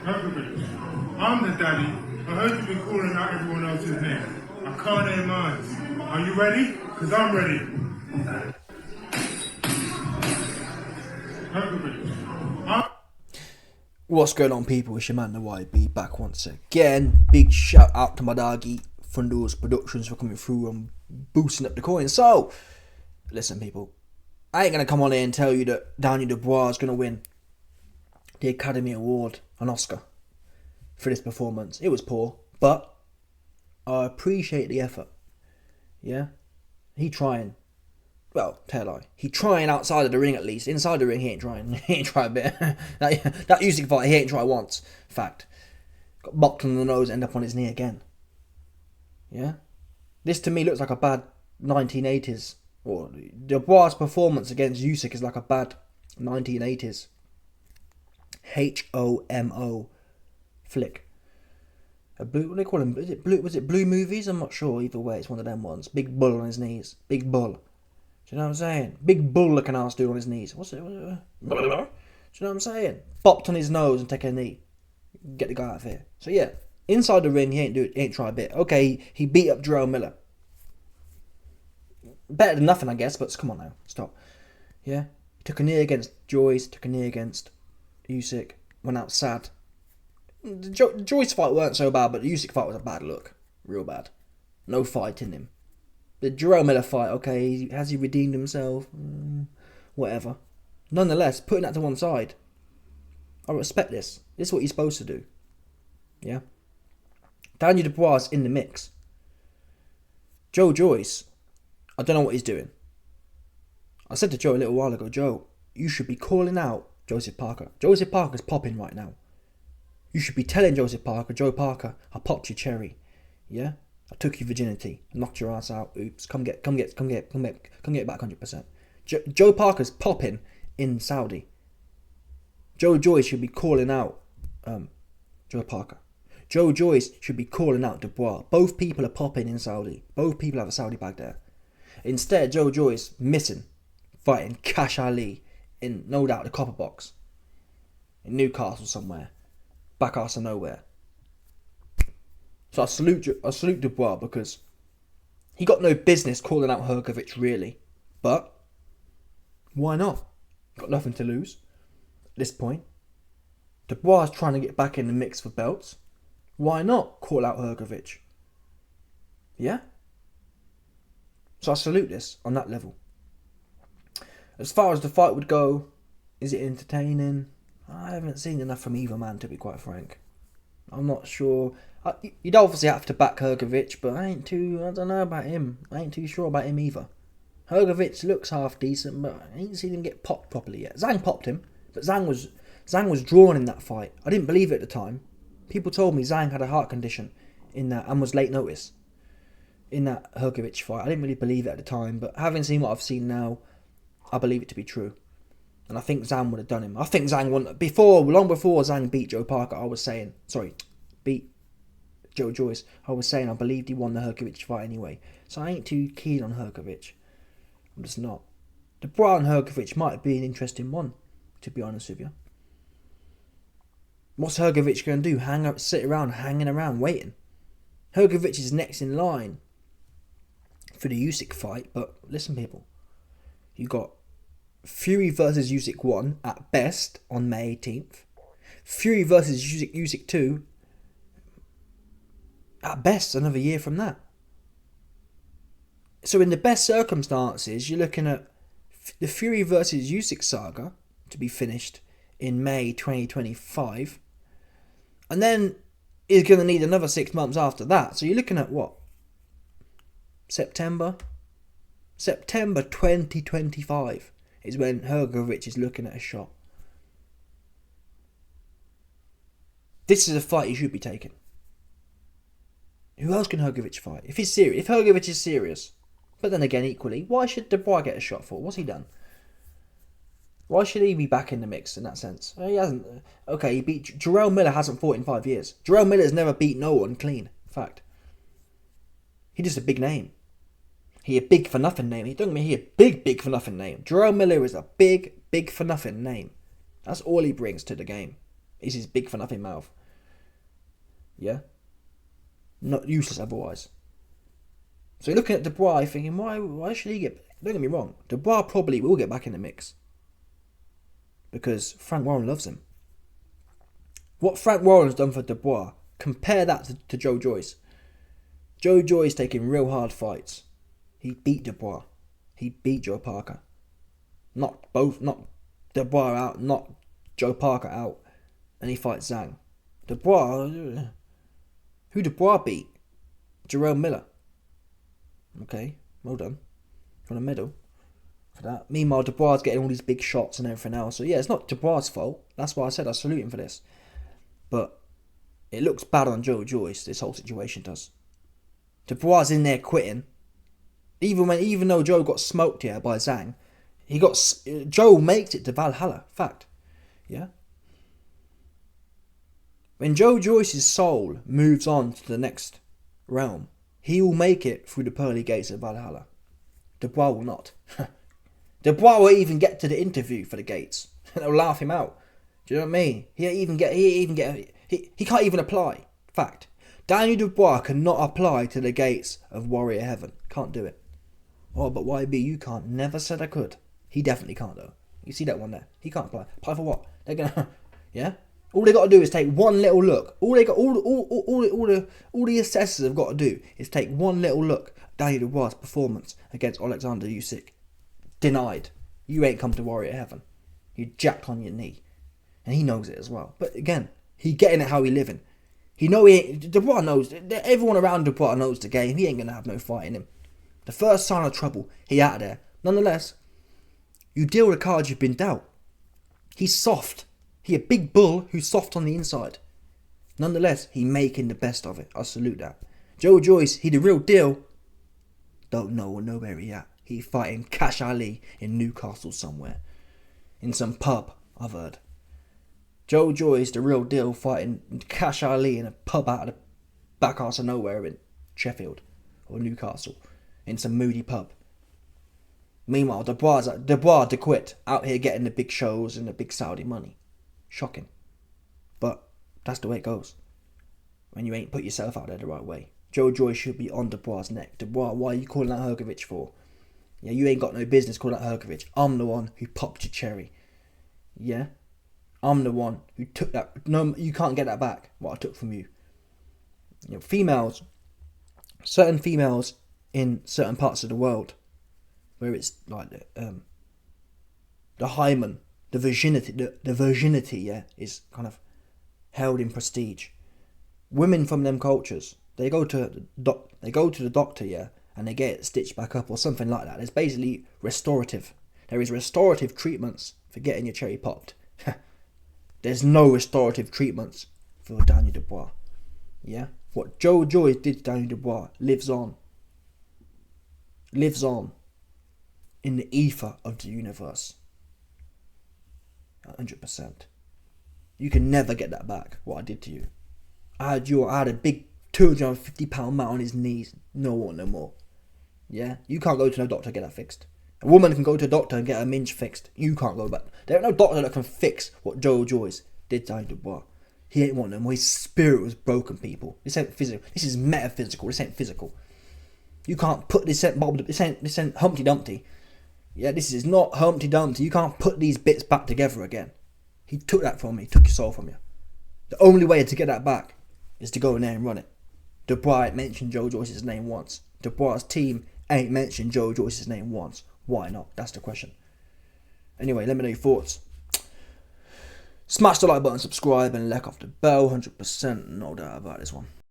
Hrgovich, I'm the daddy. I heard you've been calling out everyone else's name. I can't hear mine. Are you ready? Because I'm ready. Hrgovich, What's going on, people? It's your man, the YB, back once again. Big shout out to my doggy, Fundles Productions, for coming through and boosting up the coin. So, listen, people, I ain't going to come on here and tell you that Daniel Dubois is going to win the Academy Award, an Oscar, for this performance. It was poor, but I appreciate the effort. Yeah? He trying. Well, tell a lie. He trying outside of the ring at least. Inside the ring, he ain't trying. He ain't trying a bit. that Usyk fight, he ain't tried once. Fact. Got bopped on the nose, end up on his knee again. Yeah? This to me looks like a bad 1980s. Or Dubois' performance against Usyk is like a bad 1980s HOMO flick. A blue, what do they call him? Is it blue? Was it Blue Movies? I'm not sure. Either way, it's one of them ones. Big bull on his knees. Big bull. Do you know what I'm saying? Big bull looking ass dude on his knees. What's it? Do you know what I'm saying? Bopped on his nose and take a knee. Get the guy out of here. So yeah, inside the ring, he ain't try a bit. Okay, he beat up Jerome Miller. Better than nothing, I guess. But come on now, stop. Yeah, he took a knee against Joyce. Took a knee against Usyk. Went out sad. The Joyce fight weren't so bad, but the Usyk fight was a bad look. Real bad. No fight in him. The Jerome Miller fight, okay, has he redeemed himself? Whatever. Nonetheless, putting that to one side, I respect this. This is what he's supposed to do. Yeah? Daniel Dubois is in the mix. Joe Joyce, I don't know what he's doing. I said to Joe a little while ago, Joe, you should be calling out Joseph Parker. Joseph Parker's popping right now. You should be telling Joseph Parker, Joe Parker, I popped your cherry. Yeah? I took your virginity, knocked your ass out. Oops, come get back 100%. Joe Parker's popping in Saudi. Joe Joyce should be calling out Joe Parker. Joe Joyce should be calling out Dubois. Both people are popping in Saudi. Both people have a Saudi bag there. Instead, Joe Joyce missing, fighting Cash Ali in, no doubt, the Copper Box in Newcastle somewhere, back arse of nowhere. So I salute Dubois because he got no business calling out Hrgovich, really. But why not? Got nothing to lose at this point. Dubois is trying to get back in the mix for belts. Why not call out Hrgovich? Yeah? So I salute this on that level. As far as the fight would go, is it entertaining? I haven't seen enough from either man, to be quite frank. I'm not sure. You'd obviously have to back Hrgovich, but I don't know about him. I ain't too sure about him either. Hrgovich looks half decent, but I ain't seen him get popped properly yet. Zhang popped him, but Zhang was drawn in that fight. I didn't believe it at the time. People told me Zhang had a heart condition in that and was late notice in that Hrgovich fight. I didn't really believe it at the time, but having seen what I've seen now, I believe it to be true. And I think Zhang would have done him. I think Zhang won long before Zhang beat Joe Parker. Beat Joe Joyce. I was saying I believed he won the Hrgovich fight anyway. So I ain't too keen on Hrgovich. I'm just not. Dubois and Hrgovich might be an interesting one, to be honest with you. What's Hrgovich going to do? Sit around, hanging around, waiting? Hrgovich is next in line for the Usyk fight, but listen, people. You got Fury versus Usyk 1 at best on May 18th. Fury versus Usyk 2 at best another year from that. So in the best circumstances, you're looking at the Fury versus Usyk saga to be finished in May 2025. And then he's going to need another 6 months after that. So you're looking at what? September 2025 is when Hrgovich is looking at a shot. This is a fight he should be taking. Who else can Hrgovich fight? If Hrgovich is serious. But then again, equally, why should Dubois get a shot for? What's he done? Why should he be back in the mix in that sense? He hasn't. Okay, he beat Jerome Miller. Hasn't fought in 5 years. Jerome Miller's never beat no one clean. Fact. He's just a big name. He a big for nothing name. He don't mean he a big for nothing name. Jerome Miller is a big for nothing name. That's all he brings to the game. is his big for nothing mouth. Yeah? Not useless otherwise. So you're looking at Dubois thinking, why should he get... Don't get me wrong, Dubois probably will get back in the mix. Because Frank Warren loves him. What Frank Warren's done for Dubois, compare that to Joe Joyce. Joe Joyce taking real hard fights. He beat Dubois. He beat Joe Parker. Not Dubois out, not Joe Parker out. And he fights Zhang. Dubois... Who Dubois beat? Jerome Miller. Okay, well done. From the middle. For that. Meanwhile, Dubois is getting all these big shots and everything else. So yeah, it's not Dubois' fault. That's why I said I salute him for this. But it looks bad on Joe Joyce, this whole situation does. Dubois is in there quitting. Even though Joe got smoked here by Zhang, Joe makes it to Valhalla. Fact. Yeah? When Joe Joyce's soul moves on to the next realm, he will make it through the pearly gates of Valhalla. Dubois will not. Dubois will even get to the interview for the gates. They'll laugh him out. Do you know what I mean? He can't even apply. Fact. Daniel Dubois cannot apply to the gates of Warrior Heaven. Can't do it. Oh, but YB, you can't. Never said I could. He definitely can't though. You see that one there? He can't apply. Apply for what? They're gonna, yeah. All they got to do is take one little look. All the assessors have got to do is take one little look at Daniel Dubois' performance against Alexander Usyk. Denied. You ain't come to Warrior Heaven. You jacked on your knee, and he knows it as well. But again, he getting it how he living. He ain't. Dubois knows. Everyone around Dubois knows the game. He ain't gonna have no fight in him. The first sign of trouble, he out of there. Nonetheless, you deal the cards you've been dealt. He's soft. He a big bull who's soft on the inside. Nonetheless, he making the best of it. I salute that. Joe Joyce, he the real deal. Don't know where he at. He fighting Cash Ali in Newcastle somewhere. In some pub, I've heard. Joe Joyce, the real deal, fighting Cash Ali in a pub out of the back arse of nowhere in Sheffield or Newcastle. In some moody pub. Meanwhile, Dubois to quit, out here getting the big shows and the big Saudi money. Shocking. But that's the way it goes. When you ain't put yourself out there the right way. Joe Joyce should be on Dubois' neck. Dubois, why are you calling out Hrgovich for? Yeah, you ain't got no business calling out Hrgovich. I'm the one who popped your cherry. Yeah? I'm the one who took that. No, you can't get that back, what I took from you. You know, females, certain females in certain parts of the world, where it's like the hymen, the virginity, yeah, is kind of held in prestige. Women from them cultures, they go to the doctor, yeah, and they get it stitched back up or something like that. There's basically restorative. There is restorative treatments for getting your cherry popped. There's no restorative treatments for Daniel Dubois. Yeah, what Joe Joyce did to Daniel Dubois lives on in the ether of the universe. 100%. You can never get that back, what I did to you. I had a big 250-pound man on his knees. No more. Yeah? You can't go to no doctor to get that fixed. A woman can go to a doctor and get her minge fixed. You can't go back. There ain't no doctor that can fix what Joe Joyce did to Daniel Dubois. He ain't one of them. His spirit was broken, people. This ain't physical. This is metaphysical. This ain't physical. You can't put this ain't Humpty Dumpty. Yeah, this is not Humpty Dumpty. You can't put these bits back together again. He took that from me. He took your soul from you. The only way to get that back is to go in there and run it. Dubois ain't mentioned Joe Joyce's name once. Dubois' team ain't mentioned Joe Joyce's name once. Why not? That's the question. Anyway, let me know your thoughts. Smash the like button, subscribe, and let off the bell. 100%, no doubt about this one.